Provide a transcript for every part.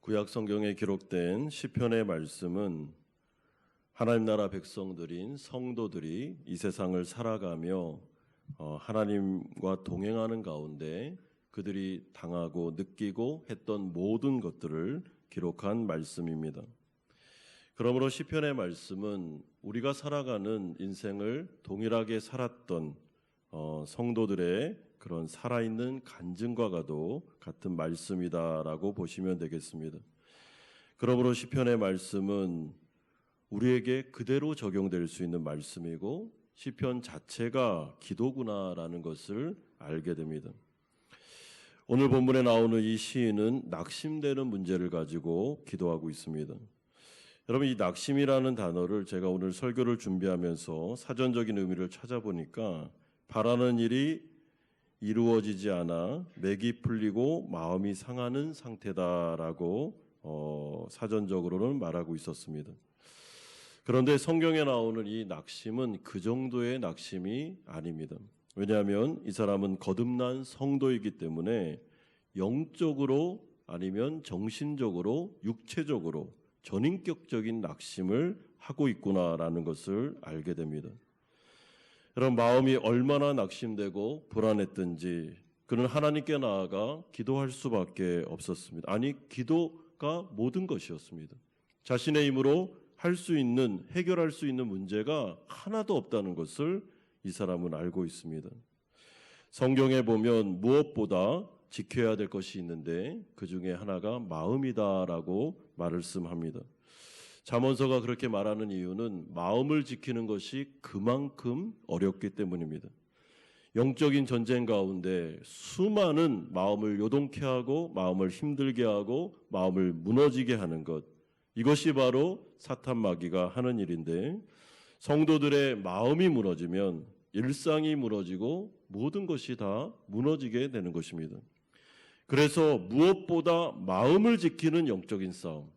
구약 성경에 기록된 시편의 말씀은 하나님 나라 백성들인 성도들이 이 세상을 살아가며 하나님과 동행하는 가운데 그들이 당하고 느끼고 했던 모든 것들을 기록한 말씀입니다. 그러므로 시편의 말씀은 우리가 살아가는 인생을 동일하게 살았던 성도들의 그런 살아있는 간증과도 같은 말씀이다라고 보시면 되겠습니다. 그러므로 시편의 말씀은 우리에게 그대로 적용될 수 있는 말씀이고 시편 자체가 기도구나라는 것을 알게 됩니다. 오늘 본문에 나오는 이 시인은 낙심되는 문제를 가지고 기도하고 있습니다. 여러분, 이 낙심이라는 단어를 제가 오늘 설교를 준비하면서 사전적인 의미를 찾아보니까 바라는 일이 이루어지지 않아 맥이 풀리고 마음이 상하는 상태다라고 사전적으로는 말하고 있었습니다. 그런데 성경에 나오는 이 낙심은 그 정도의 낙심이 아닙니다. 왜냐하면 이 사람은 거듭난 성도이기 때문에 영적으로 아니면 정신적으로 육체적으로 전인격적인 낙심을 하고 있구나라는 것을 알게 됩니다. 여러분, 마음이 얼마나 낙심되고 불안했든지 그는 하나님께 나아가 기도할 수밖에 없었습니다. 아니, 기도가 모든 것이었습니다. 자신의 힘으로 할 수 있는, 해결할 수 있는 문제가 하나도 없다는 것을 이 사람은 알고 있습니다. 성경에 보면 무엇보다 지켜야 될 것이 있는데 그 중에 하나가 마음이다라고 말씀합니다. 잠언서가 그렇게 말하는 이유는 마음을 지키는 것이 그만큼 어렵기 때문입니다. 영적인 전쟁 가운데 수많은 마음을 요동케 하고 마음을 힘들게 하고 마음을 무너지게 하는 것, 이것이 바로 사탄 마귀가 하는 일인데 성도들의 마음이 무너지면 일상이 무너지고 모든 것이 다 무너지게 되는 것입니다. 그래서 무엇보다 마음을 지키는 영적인 싸움,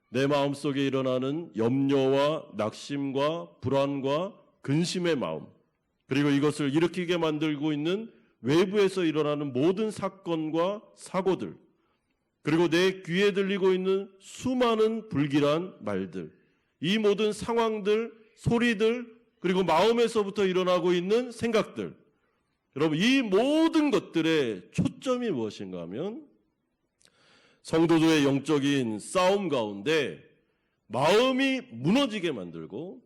내 마음속에 일어나는 염려와 낙심과 불안과 근심의 마음, 그리고 이것을 일으키게 만들고 있는 외부에서 일어나는 모든 사건과 사고들, 그리고 내 귀에 들리고 있는 수많은 불길한 말들, 이 모든 상황들, 소리들, 그리고 마음에서부터 일어나고 있는 생각들, 여러분, 이 모든 것들의 초점이 무엇인가 하면 성도들의 영적인 싸움 가운데 마음이 무너지게 만들고,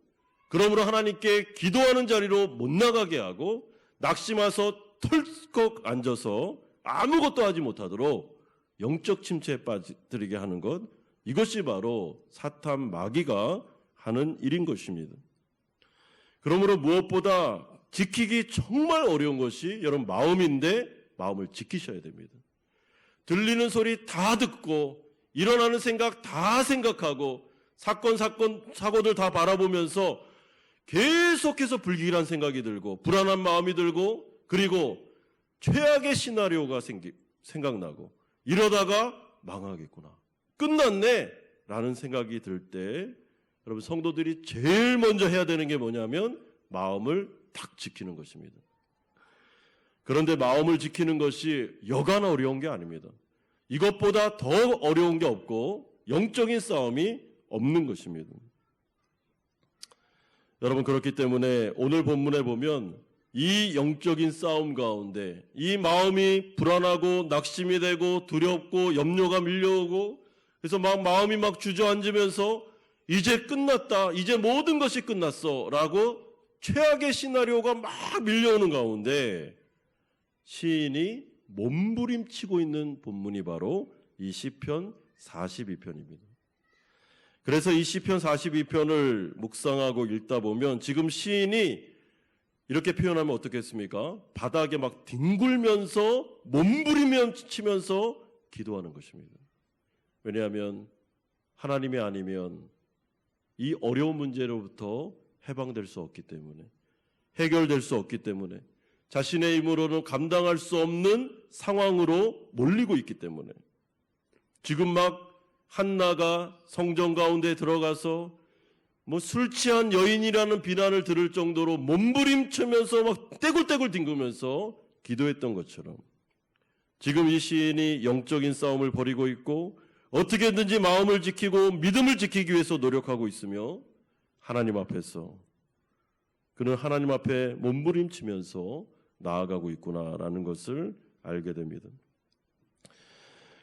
그러므로 하나님께 기도하는 자리로 못 나가게 하고 낙심해서 털컥 앉아서 아무것도 하지 못하도록 영적 침체에 빠뜨리게 하는 것, 이것이 바로 사탄 마귀가 하는 일인 것입니다. 그러므로 무엇보다 지키기 정말 어려운 것이 여러분 마음인데 마음을 지키셔야 됩니다. 들리는 소리 다 듣고 일어나는 생각 다 생각하고 사고들 다 바라보면서 계속해서 불길한 생각이 들고 불안한 마음이 들고 그리고 최악의 시나리오가 생각나고 이러다가 망하겠구나, 끝났네 라는 생각이 들 때 여러분, 성도들이 제일 먼저 해야 되는 게 뭐냐면 마음을 딱 지키는 것입니다. 그런데 마음을 지키는 것이 여간 어려운 게 아닙니다. 이것보다 더 어려운 게 없고 영적인 싸움이 없는 것입니다. 여러분, 그렇기 때문에 오늘 본문에 보면 이 영적인 싸움 가운데 이 마음이 불안하고 낙심이 되고 두렵고 염려가 밀려오고 그래서 마음이 주저앉으면서 이제 끝났다, 이제 모든 것이 끝났어 라고 최악의 시나리오가 막 밀려오는 가운데 시인이 몸부림치고 있는 본문이 바로 이 시편 42편입니다. 그래서 이 시편 42편을 묵상하고 읽다 보면 지금 시인이 이렇게 표현하면 어떻겠습니까? 바닥에 막 뒹굴면서 몸부림치면서 기도하는 것입니다. 왜냐하면 하나님이 아니면 이 어려운 문제로부터 해방될 수 없기 때문에, 해결될 수 없기 때문에, 자신의 힘으로는 감당할 수 없는 상황으로 몰리고 있기 때문에 지금 막 한나가 성전 가운데 들어가서 술 취한 여인이라는 비난을 들을 정도로 몸부림치면서 막 떼굴떼굴 뒹구면서 기도했던 것처럼 지금 이 시인이 영적인 싸움을 벌이고 있고 어떻게든지 마음을 지키고 믿음을 지키기 위해서 노력하고 있으며 하나님 앞에서 그는 하나님 앞에 몸부림치면서 나아가고 있구나라는 것을 알게 됩니다.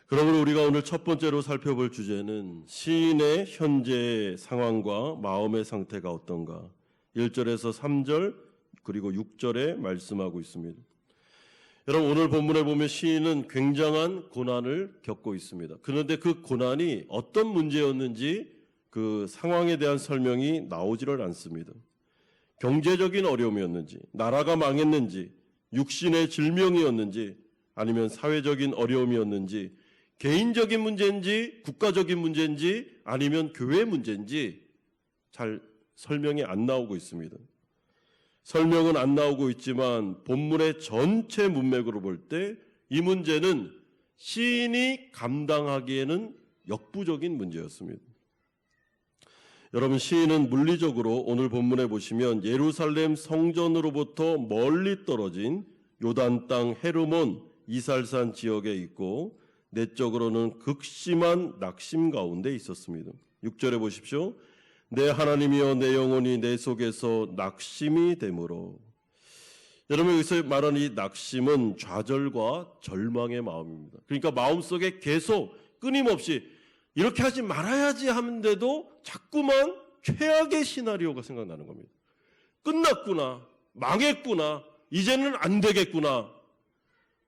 그러므로 우리가 오늘 첫 번째로 살펴볼 주제는 시인의 현재 상황과 마음의 상태가 어떤가 1절에서 3절 그리고 6절에 말씀하고 있습니다. 여러분 오늘 본문에 보면 시인은 굉장한 고난을 겪고 있습니다. 그런데 그 고난이 어떤 문제였는지 그 상황에 대한 설명이 나오지를 않습니다. 경제적인 어려움이었는지, 나라가 망했는지, 육신의 질병이었는지, 아니면 사회적인 어려움이었는지, 개인적인 문제인지, 국가적인 문제인지, 아니면 교회 문제인지 잘 설명이 안 나오고 있습니다. 설명은 안 나오고 있지만 본문의 전체 문맥으로 볼 때 이 문제는 시인이 감당하기에는 역부족인 문제였습니다. 여러분 시인은 물리적으로 오늘 본문에 보시면 예루살렘 성전으로부터 멀리 떨어진 요단 땅 헤르몬 이살산 지역에 있고 내적으로는 극심한 낙심 가운데 있었습니다. 6절에 보십시오. 내 하나님이여 내 영혼이 내 속에서 낙심이 되므로. 여러분 여기서 말하는 이 낙심은 좌절과 절망의 마음입니다. 그러니까 마음속에 계속 끊임없이 이렇게 하지 말아야지 하는데도 자꾸만 최악의 시나리오가 생각나는 겁니다. 끝났구나, 망했구나, 이제는 안 되겠구나.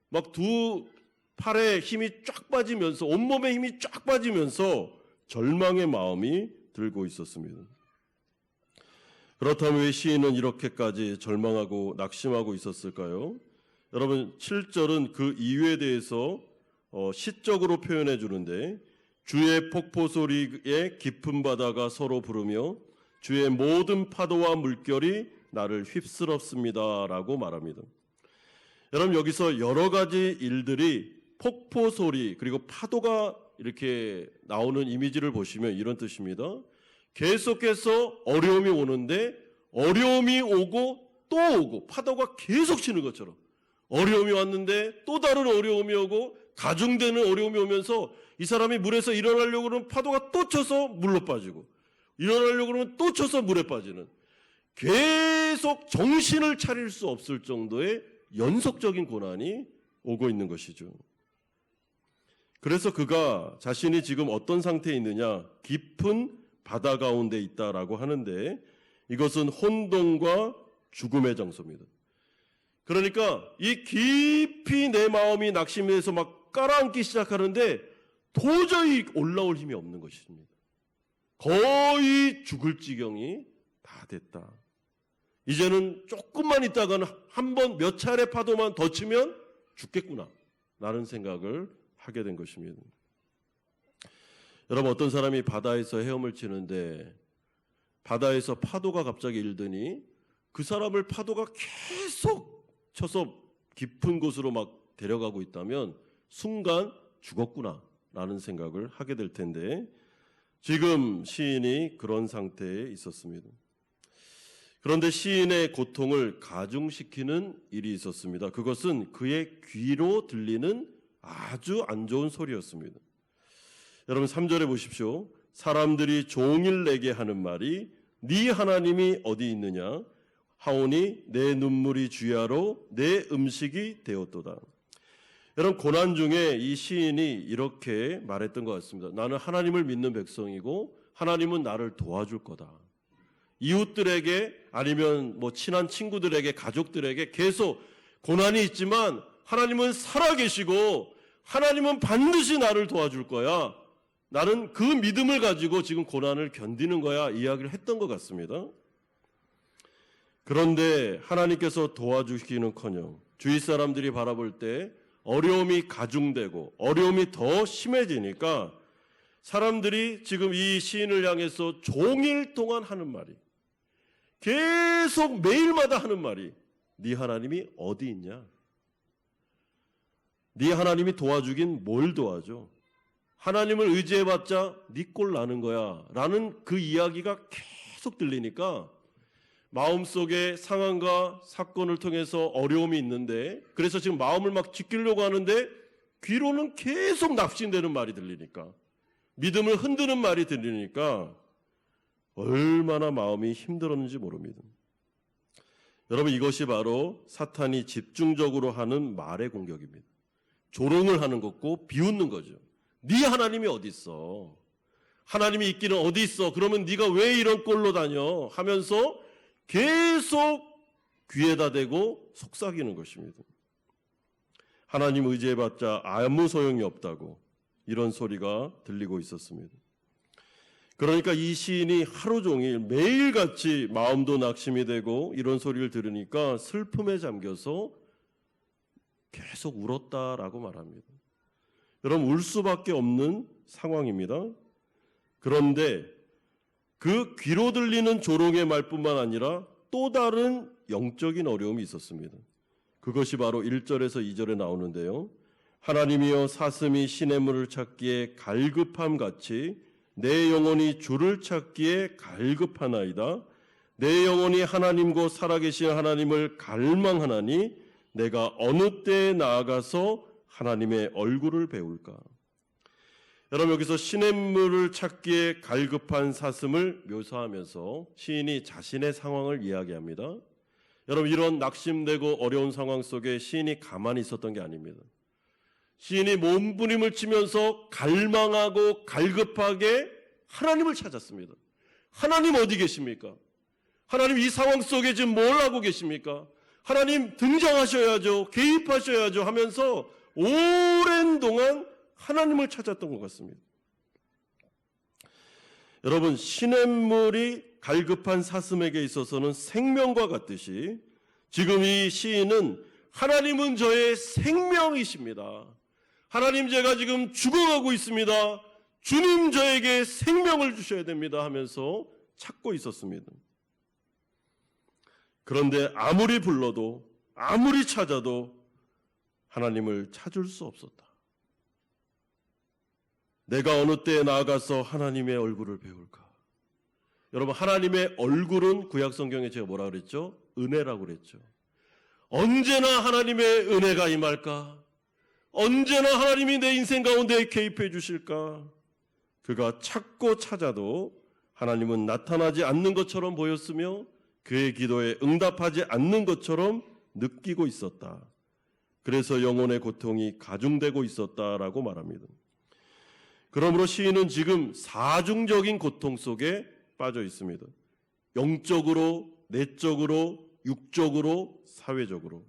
막 두 팔에 힘이 쫙 빠지면서 온몸에 힘이 쫙 빠지면서 절망의 마음이 들고 있었습니다. 그렇다면 왜 시인은 이렇게까지 절망하고 낙심하고 있었을까요? 여러분 7절은 그 이유에 대해서 시적으로 표현해 주는데 주의 폭포 소리에 깊은 바다가 서로 부르며 주의 모든 파도와 물결이 나를 휩쓸었습니다라고 말합니다. 여러분 여기서 여러 가지 일들이 폭포 소리 그리고 파도가 이렇게 나오는 이미지를 보시면 이런 뜻입니다. 계속해서 어려움이 오는데 어려움이 오고 또 오고 파도가 계속 치는 것처럼 어려움이 왔는데 또 다른 어려움이 오고 가중되는 어려움이 오면서 이 사람이 물에서 일어나려고 그러면 파도가 또 쳐서 물로 빠지고 일어나려고 그러면 또 쳐서 물에 빠지는 계속 정신을 차릴 수 없을 정도의 연속적인 고난이 오고 있는 것이죠. 그래서 그가 자신이 지금 어떤 상태에 있느냐 깊은 바다 가운데 있다라고 하는데 이것은 혼돈과 죽음의 장소입니다. 그러니까 이 깊이 내 마음이 낙심해서 막 깔아앉기 시작하는데 도저히 올라올 힘이 없는 것입니다. 거의 죽을 지경이 다 됐다. 이제는 조금만 있다가는 한 번 몇 차례 파도만 더 치면 죽겠구나 라는 생각을 하게 된 것입니다. 여러분 어떤 사람이 바다에서 헤엄을 치는데 바다에서 파도가 갑자기 일더니 그 사람을 파도가 계속 쳐서 깊은 곳으로 막 데려가고 있다면 순간 죽었구나 라는 생각을 하게 될 텐데 지금 시인이 그런 상태에 있었습니다. 그런데 시인의 고통을 가중시키는 일이 있었습니다. 그것은 그의 귀로 들리는 아주 안 좋은 소리였습니다. 여러분 3절에 보십시오. 사람들이 종일 내게 하는 말이 네 하나님이 어디 있느냐 하오니 내 눈물이 주야로 내 음식이 되었도다. 여러분 고난 중에 이 시인이 이렇게 말했던 것 같습니다. 나는 하나님을 믿는 백성이고 하나님은 나를 도와줄 거다. 이웃들에게 아니면 뭐 친한 친구들에게 가족들에게 계속 고난이 있지만 하나님은 살아계시고 하나님은 반드시 나를 도와줄 거야. 나는 그 믿음을 가지고 지금 고난을 견디는 거야 이야기를 했던 것 같습니다. 그런데 하나님께서 도와주시기는커녕 주위 사람들이 바라볼 때 어려움이 가중되고 어려움이 더 심해지니까 사람들이 지금 이 시인을 향해서 종일 동안 하는 말이 계속 매일마다 하는 말이 네 하나님이 어디 있냐? 네 하나님이 도와주긴 뭘 도와줘? 하나님을 의지해봤자 네 꼴 나는 거야 라는 그 이야기가 계속 들리니까 마음속에 상황과 사건을 통해서 어려움이 있는데 그래서 지금 마음을 막 지키려고 하는데 귀로는 계속 납신되는 말이 들리니까 믿음을 흔드는 말이 들리니까 얼마나 마음이 힘들었는지 모릅니다. 여러분, 이것이 바로 사탄이 집중적으로 하는 말의 공격입니다. 조롱을 하는 것고 비웃는 거죠. 네 하나님이 어디 있어? 하나님이 있기는 어디 있어? 그러면 네가 왜 이런 꼴로 다녀? 하면서 계속 귀에다 대고 속삭이는 것입니다. 하나님 의지해봤자 아무 소용이 없다고 이런 소리가 들리고 있었습니다. 그러니까 이 시인이 하루 종일 매일같이 마음도 낙심이 되고 이런 소리를 들으니까 슬픔에 잠겨서 계속 울었다라고 말합니다. 여러분, 울 수밖에 없는 상황입니다. 그런데 그 귀로 들리는 조롱의 말뿐만 아니라 또 다른 영적인 어려움이 있었습니다. 그것이 바로 1절에서 2절에 나오는데요. 하나님이여 사슴이 시냇물을 찾기에 갈급함같이 내 영혼이 주를 찾기에 갈급하나이다. 내 영혼이 하나님과 살아계신 하나님을 갈망하나니 내가 어느 때에 나아가서 하나님의 얼굴을 배울까? 여러분, 여기서 시냇물을 찾기에 갈급한 사슴을 묘사하면서 시인이 자신의 상황을 이야기합니다. 여러분, 이런 낙심되고 어려운 상황 속에 시인이 가만히 있었던 게 아닙니다. 시인이 몸부림을 치면서 갈망하고 갈급하게 하나님을 찾았습니다. 하나님 어디 계십니까? 하나님 이 상황 속에 지금 뭘 하고 계십니까? 하나님 등장하셔야죠. 개입하셔야죠 하면서 오랜 동안 하나님을 찾았던 것 같습니다. 여러분, 시냇물이 갈급한 사슴에게 있어서는 생명과 같듯이 지금 이 시인은 하나님은 저의 생명이십니다. 하나님, 제가 지금 죽어가고 있습니다. 주님, 저에게 생명을 주셔야 됩니다 하면서 찾고 있었습니다. 그런데 아무리 불러도 아무리 찾아도 하나님을 찾을 수 없었다. 내가 어느 때에 나아가서 하나님의 얼굴을 배울까? 여러분, 하나님의 얼굴은 구약성경에 제가 뭐라 그랬죠? 은혜라고 그랬죠. 언제나 하나님의 은혜가 임할까? 언제나 하나님이 내 인생 가운데 개입해 주실까? 그가 찾고 찾아도 하나님은 나타나지 않는 것처럼 보였으며 그의 기도에 응답하지 않는 것처럼 느끼고 있었다. 그래서 영혼의 고통이 가중되고 있었다라고 말합니다. 그러므로 시인은 지금 사중적인 고통 속에 빠져 있습니다. 영적으로, 내적으로, 육적으로, 사회적으로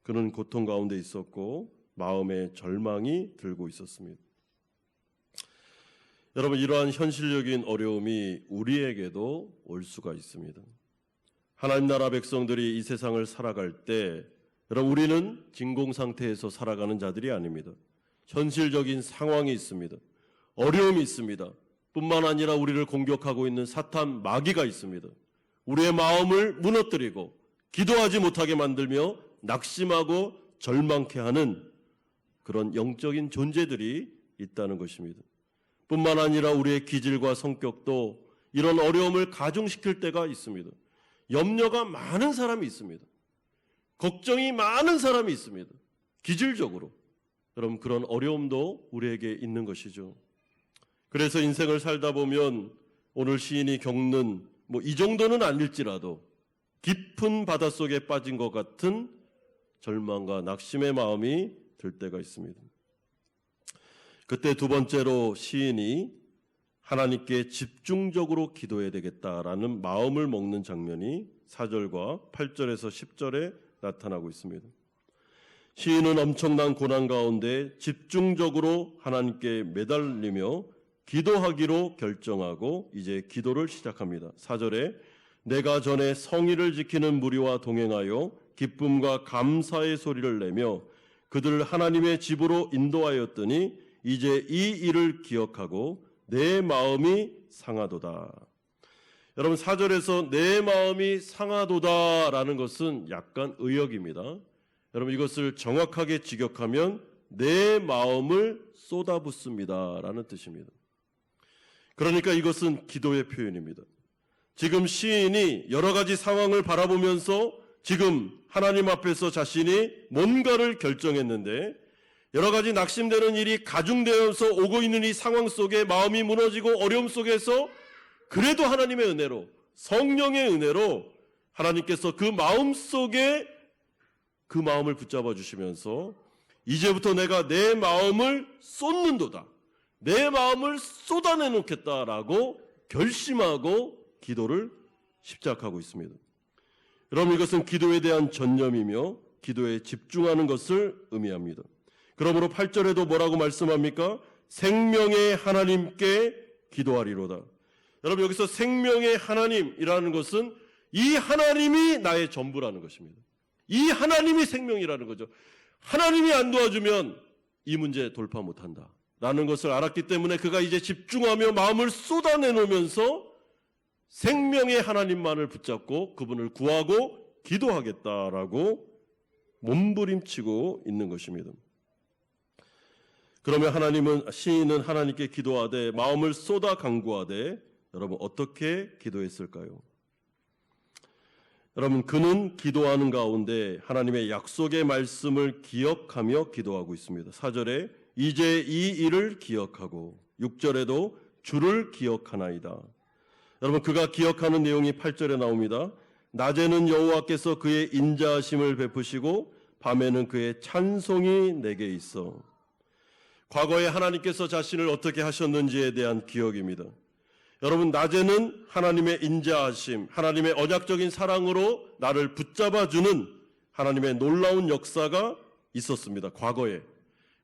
그는 고통 가운데 있었고 마음에 절망이 들고 있었습니다. 여러분, 이러한 현실적인 어려움이 우리에게도 올 수가 있습니다. 하나님 나라 백성들이 이 세상을 살아갈 때 여러분, 우리는 진공 상태에서 살아가는 자들이 아닙니다. 현실적인 상황이 있습니다. 어려움이 있습니다. 뿐만 아니라 우리를 공격하고 있는 사탄 마귀가 있습니다. 우리의 마음을 무너뜨리고 기도하지 못하게 만들며 낙심하고 절망케 하는 그런 영적인 존재들이 있다는 것입니다. 뿐만 아니라 우리의 기질과 성격도 이런 어려움을 가중시킬 때가 있습니다. 염려가 많은 사람이 있습니다. 걱정이 많은 사람이 있습니다. 기질적으로. 여러분, 그런 어려움도 우리에게 있는 것이죠. 그래서 인생을 살다 보면 오늘 시인이 겪는 이 정도는 아닐지라도 깊은 바닷속에 빠진 것 같은 절망과 낙심의 마음이 들 때가 있습니다. 그때 두 번째로 시인이 하나님께 집중적으로 기도해야 되겠다라는 마음을 먹는 장면이 4절과 8절에서 10절에 나타나고 있습니다. 시인은 엄청난 고난 가운데 집중적으로 하나님께 매달리며 기도하기로 결정하고 이제 기도를 시작합니다. 4절에 내가 전에 성의를 지키는 무리와 동행하여 기쁨과 감사의 소리를 내며 그들을 하나님의 집으로 인도하였더니 이제 이 일을 기억하고 내 마음이 상하도다. 여러분, 4절에서 내 마음이 상하도다라는 것은 약간 의역입니다. 여러분, 이것을 정확하게 직역하면 내 마음을 쏟아붓습니다라는 뜻입니다. 그러니까 이것은 기도의 표현입니다. 지금 시인이 여러 가지 상황을 바라보면서 지금 하나님 앞에서 자신이 뭔가를 결정했는데 여러 가지 낙심되는 일이 가중되어서 오고 있는 이 상황 속에 마음이 무너지고 어려움 속에서 그래도 하나님의 은혜로, 성령의 은혜로 하나님께서 그 마음 속에 그 마음을 붙잡아 주시면서 이제부터 내가 내 마음을 쏟는도다, 내 마음을 쏟아내 놓겠다라고 결심하고 기도를 시작하고 있습니다. 여러분, 이것은 기도에 대한 전념이며 기도에 집중하는 것을 의미합니다. 그러므로 8절에도 뭐라고 말씀합니까? 생명의 하나님께 기도하리로다. 여러분, 여기서 생명의 하나님이라는 것은 이 하나님이 나의 전부라는 것입니다. 이 하나님이 생명이라는 거죠. 하나님이 안 도와주면 이 문제 돌파 못한다 라는 것을 알았기 때문에 그가 이제 집중하며 마음을 쏟아내놓으면서 생명의 하나님만을 붙잡고 그분을 구하고 기도하겠다라고 몸부림치고 있는 것입니다. 그러면 시인은 하나님께 기도하되 마음을 쏟아 간구하되 여러분 어떻게 기도했을까요? 여러분, 그는 기도하는 가운데 하나님의 약속의 말씀을 기억하며 기도하고 있습니다. 4절에 이제 이 일을 기억하고 6절에도 주를 기억하나이다. 여러분, 그가 기억하는 내용이 8절에 나옵니다. 낮에는 여호와께서 그의 인자하심을 베푸시고 밤에는 그의 찬송이 내게 있어. 과거에 하나님께서 자신을 어떻게 하셨는지에 대한 기억입니다. 여러분, 낮에는 하나님의 인자하심, 하나님의 언약적인 사랑으로 나를 붙잡아주는 하나님의 놀라운 역사가 있었습니다. 과거에.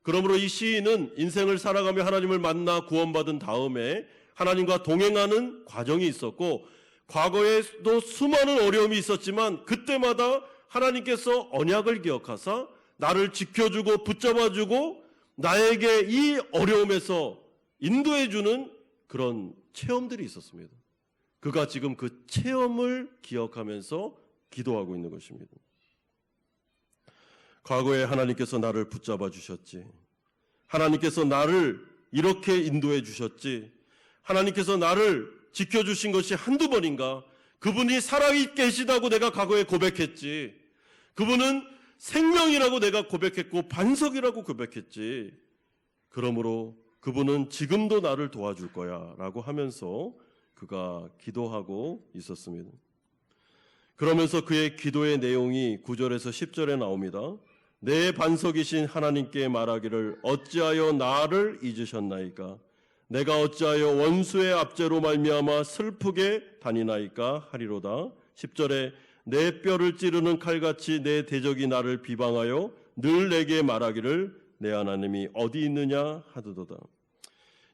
그러므로 이 시인은 인생을 살아가며 하나님을 만나 구원받은 다음에 하나님과 동행하는 과정이 있었고, 과거에도 수많은 어려움이 있었지만 그때마다 하나님께서 언약을 기억하사 나를 지켜주고 붙잡아주고 나에게 이 어려움에서 인도해주는 그런 체험들이 있었습니다. 그가 지금 그 체험을 기억하면서 기도하고 있는 것입니다. 과거에 하나님께서 나를 붙잡아 주셨지. 하나님께서 나를 이렇게 인도해 주셨지. 하나님께서 나를 지켜주신 것이 한두 번인가. 그분이 살아계시다고 내가 과거에 고백했지. 그분은 생명이라고 내가 고백했고 반석이라고 고백했지. 그러므로 그분은 지금도 나를 도와줄 거야 라고 하면서 그가 기도하고 있었습니다. 그러면서 그의 기도의 내용이 9절에서 10절에 나옵니다. 내 반석이신 하나님께 말하기를 어찌하여 나를 잊으셨나이까? 내가 어찌하여 원수의 압제로 말미암아 슬프게 다니나이까 하리로다. 10절에 내 뼈를 찌르는 칼같이 내 대적이 나를 비방하여 늘 내게 말하기를 내 하나님이 어디 있느냐 하도다.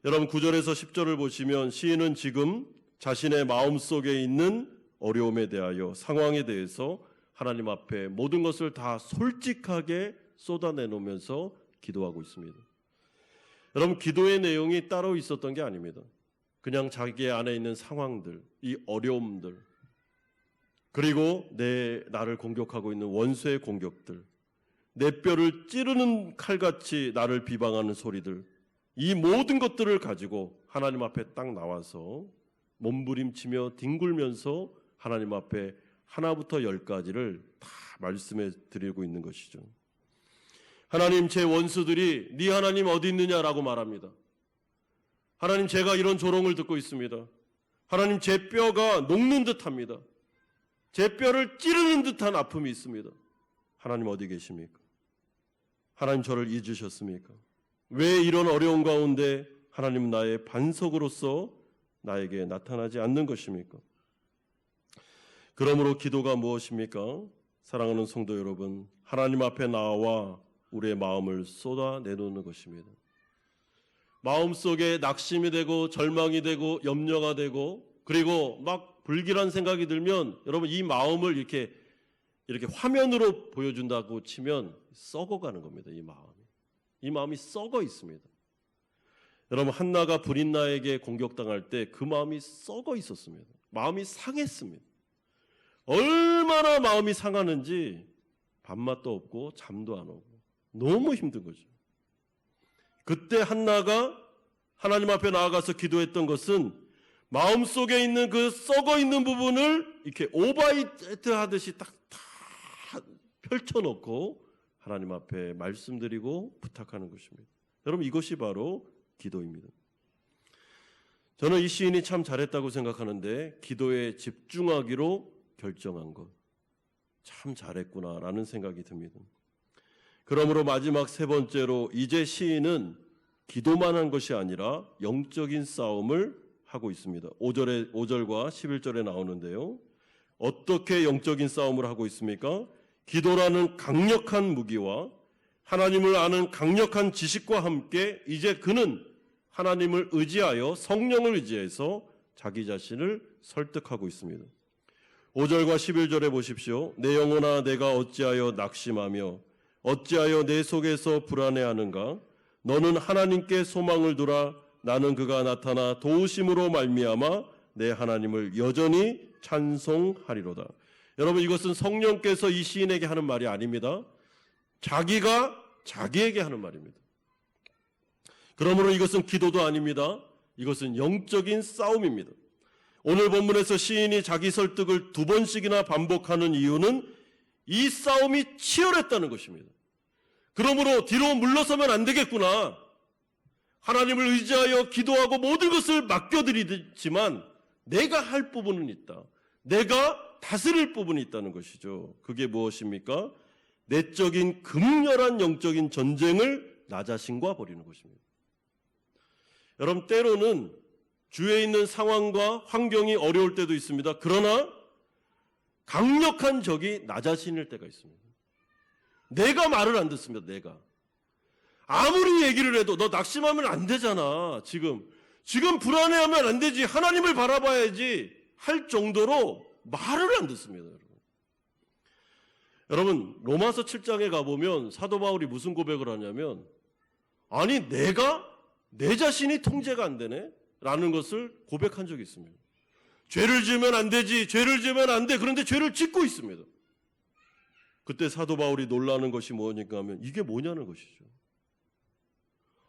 여러분, 9절에서 10절을 보시면 시인은 지금 자신의 마음속에 있는 어려움에 대하여, 상황에 대해서 하나님 앞에 모든 것을 다 솔직하게 쏟아내놓으면서 기도하고 있습니다. 여러분, 기도의 내용이 따로 있었던 게 아닙니다. 그냥 자기 안에 있는 상황들, 이 어려움들, 그리고 나를 공격하고 있는 원수의 공격들, 내 뼈를 찌르는 칼같이 나를 비방하는 소리들, 이 모든 것들을 가지고 하나님 앞에 딱 나와서 몸부림치며 뒹굴면서 하나님 앞에 하나부터 10가지를 다 말씀해 드리고 있는 것이죠. 하나님, 제 원수들이 네 하나님 어디 있느냐라고 말합니다. 하나님, 제가 이런 조롱을 듣고 있습니다. 하나님, 제 뼈가 녹는 듯합니다. 제 뼈를 찌르는 듯한 아픔이 있습니다. 하나님 어디 계십니까? 하나님, 저를 잊으셨습니까? 왜 이런 어려움 가운데 하나님 나의 반석으로서 나에게 나타나지 않는 것입니까? 그러므로 기도가 무엇입니까? 사랑하는 성도 여러분, 하나님 앞에 나와 우리의 마음을 쏟아내놓는 것입니다. 마음속에 낙심이 되고 절망이 되고 염려가 되고 그리고 막 불길한 생각이 들면 여러분, 이 마음을 이렇게 화면으로 보여준다고 치면 썩어가는 겁니다. 이 마음이 썩어 있습니다. 여러분, 한나가 브릿나에게 공격당할 때 그 마음이 썩어 있었습니다. 마음이 상했습니다. 얼마나 마음이 상하는지 밥맛도 없고 잠도 안 오고 너무 힘든 거죠. 그때 한나가 하나님 앞에 나아가서 기도했던 것은 마음속에 있는 그 썩어 있는 부분을 이렇게 오바이트 하듯이 딱 펼쳐놓고 하나님 앞에 말씀드리고 부탁하는 것입니다. 여러분, 이것이 바로 기도입니다. 저는 이 시인이 참 잘했다고 생각하는데, 기도에 집중하기로 결정한 것, 참 잘했구나라는 생각이 듭니다. 그러므로 마지막 세 번째로, 이제 시인은 기도만 한 것이 아니라 영적인 싸움을 하고 있습니다. 5절과 11절에 나오는데요. 어떻게 영적인 싸움을 하고 있습니까? 기도라는 강력한 무기와 하나님을 아는 강력한 지식과 함께 이제 그는 하나님을 의지하여, 성령을 의지해서 자기 자신을 설득하고 있습니다. 5절과 11절에 보십시오. 내 영혼아, 내가 어찌하여 낙심하며 어찌하여 내 속에서 불안해하는가? 너는 하나님께 소망을 두라. 나는 그가 나타나 도우심으로 말미암아 내 하나님을 여전히 찬송하리로다. 여러분, 이것은 성령께서 이 시인에게 하는 말이 아닙니다. 자기가 자기에게 하는 말입니다. 그러므로 이것은 기도도 아닙니다. 이것은 영적인 싸움입니다. 오늘 본문에서 시인이 자기 설득을 2번씩이나 반복하는 이유는 이 싸움이 치열했다는 것입니다. 그러므로 뒤로 물러서면 안 되겠구나. 하나님을 의지하여 기도하고 모든 것을 맡겨드리지만 내가 할 부분은 있다. 내가 다스릴 부분이 있다는 것이죠. 그게 무엇입니까? 내적인 극렬한 영적인 전쟁을 나 자신과 벌이는 것입니다. 여러분, 때로는 주위에 있는 상황과 환경이 어려울 때도 있습니다. 그러나 강력한 적이 나 자신일 때가 있습니다. 내가 말을 안 듣습니다. 내가 아무리 얘기를 해도 너 낙심하면 안 되잖아. 지금 불안해하면 안 되지. 하나님을 바라봐야지 할 정도로 말을 안 듣습니다. 여러분, 로마서 7장에 가보면 사도 바울이 무슨 고백을 하냐면, 아니 내가 내 자신이 통제가 안 되네 라는 것을 고백한 적이 있습니다. 죄를 지으면 안 되지, 죄를 지으면 안 돼. 그런데 죄를 짓고 있습니다. 그때 사도 바울이 놀라는 것이 뭐니까 하면, 이게 뭐냐는 것이죠.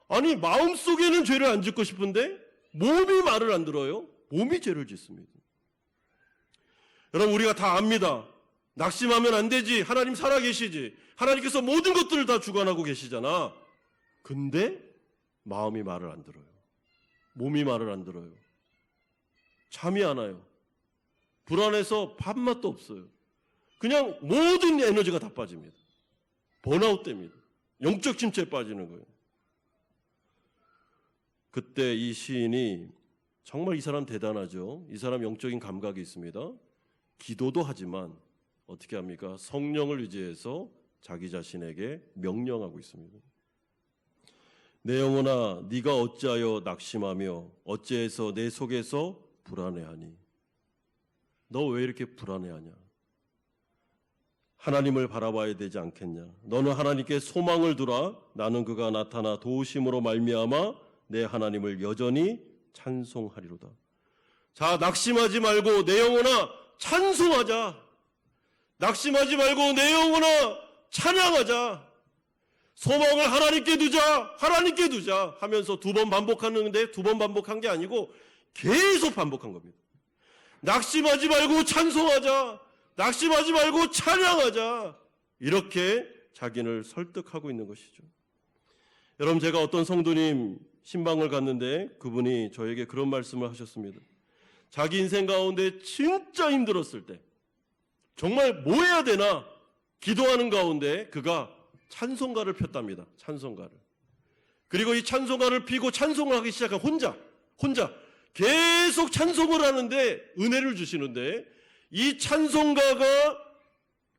아니 마음속에는 죄를 안 짓고 싶은데 몸이 말을 안 들어요. 몸이 죄를 짓습니다. 여러분, 우리가 다 압니다. 낙심하면 안 되지. 하나님 살아계시지. 하나님께서 모든 것들을 다 주관하고 계시잖아. 근데 마음이 말을 안 들어요. 몸이 말을 안 들어요. 잠이 안 와요. 불안해서 밥맛도 없어요. 그냥 모든 에너지가 다 빠집니다. 번아웃 됩니다. 영적 침체에 빠지는 거예요. 그때 이 시인이, 정말 이 사람 대단하죠. 이 사람 영적인 감각이 있습니다. 기도도 하지만 어떻게 합니까? 성령을 의지해서 자기 자신에게 명령하고 있습니다. 내 영혼아, 네가 어찌하여 낙심하며 어찌해서 내 속에서 불안해하니? 너 왜 이렇게 불안해하냐? 하나님을 바라봐야 되지 않겠냐? 너는 하나님께 소망을 두라. 나는 그가 나타나 도우심으로 말미암아 내 하나님을 여전히 찬송하리로다. 자, 낙심하지 말고 내 영혼아 찬송하자. 낙심하지 말고 내 영혼아 찬양하자. 소망을 하나님께 두자 하면서 2번 반복하는데, 2번 반복한 게 아니고 계속 반복한 겁니다. 낙심하지 말고 찬송하자. 낙심하지 말고 찬양하자. 이렇게 자기를 설득하고 있는 것이죠. 여러분, 제가 어떤 성도님 신방을 갔는데 그분이 저에게 그런 말씀을 하셨습니다. 자기 인생 가운데 진짜 힘들었을 때, 정말 뭐 해야 되나 기도하는 가운데 그가 찬송가를 폈답니다. 찬송가를. 그리고 이 찬송가를 피고 찬송을 하기 시작한 혼자 계속 찬송을 하는데 은혜를 주시는데, 이 찬송가가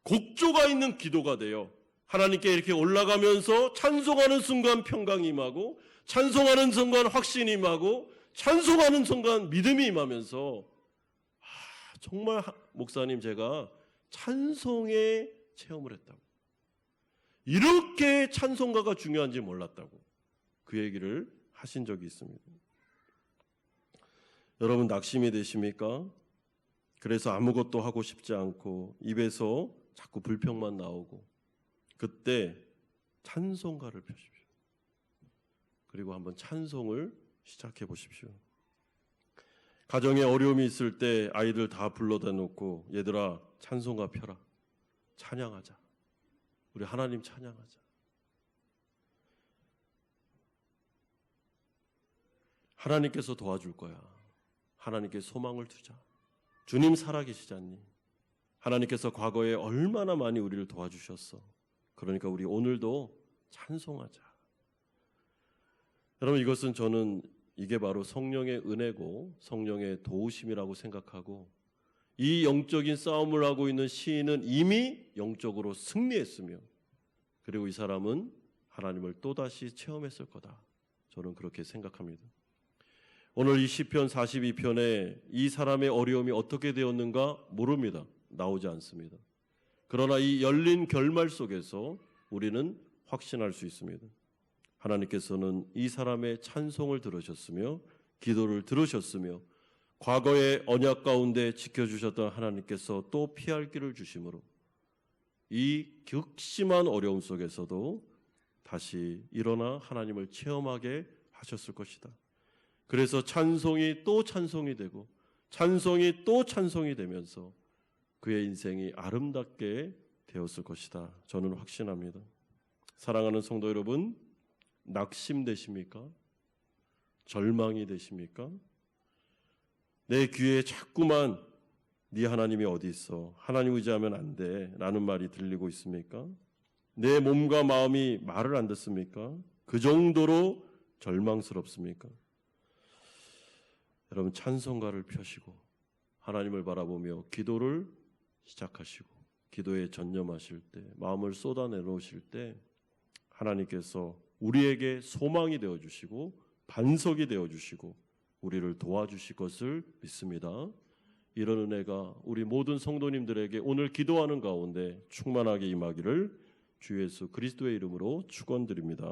곡조가 있는 기도가 돼요. 하나님께 이렇게 올라가면서 찬송하는 순간 평강이 임하고, 찬송하는 순간 확신이 임하고, 찬송하는 순간 믿음이 임하면서, 정말 목사님, 제가 찬송에 체험을 했다고, 이렇게 찬송가가 중요한지 몰랐다고 그 얘기를 하신 적이 있습니다. 여러분, 낙심이 되십니까? 그래서 아무것도 하고 싶지 않고 입에서 자꾸 불평만 나오고, 그때 찬송가를 펴십시오. 그리고 한번 찬송을 시작해 보십시오. 가정에 어려움이 있을 때 아이들 다 불러다 놓고, 얘들아 찬송가 펴라, 찬양하자. 우리 하나님 찬양하자. 하나님께서 도와줄 거야. 하나님께 소망을 두자. 주님 살아계시잖니. 하나님께서 과거에 얼마나 많이 우리를 도와주셨어. 그러니까 우리 오늘도 찬송하자. 여러분, 이것은 저는 이게 바로 성령의 은혜고 성령의 도우심이라고 생각하고, 이 영적인 싸움을 하고 있는 시인은 이미 영적으로 승리했으며, 그리고 이 사람은 하나님을 또다시 체험했을 거다. 저는 그렇게 생각합니다. 오늘 이 시편 42편에 이 사람의 어려움이 어떻게 되었는가 모릅니다. 나오지 않습니다. 그러나 이 열린 결말 속에서 우리는 확신할 수 있습니다. 하나님께서는 이 사람의 찬송을 들으셨으며 기도를 들으셨으며 과거의 언약 가운데 지켜주셨던 하나님께서 또 피할 길을 주심으로 이 극심한 어려움 속에서도 다시 일어나 하나님을 체험하게 하셨을 것이다. 그래서 찬송이 또 찬송이 되고 찬송이 또 찬송이 되면서 그의 인생이 아름답게 되었을 것이다. 저는 확신합니다. 사랑하는 성도 여러분, 낙심되십니까? 절망이 되십니까? 내 귀에 자꾸만 네 하나님이 어디 있어? 하나님 의지하면 안 돼 라는 말이 들리고 있습니까? 내 몸과 마음이 말을 안 듣습니까? 그 정도로 절망스럽습니까? 여러분, 찬송가를 펴시고 하나님을 바라보며 기도를 시작하시고 기도에 전념하실 때, 마음을 쏟아내놓으실 때 하나님께서 우리에게 소망이 되어주시고 반석이 되어주시고 우리를 도와주실 것을 믿습니다. 이런 은혜가 우리 모든 성도님들에게 오늘 기도하는 가운데 충만하게 임하기를 주 예수 그리스도의 이름으로 축원드립니다.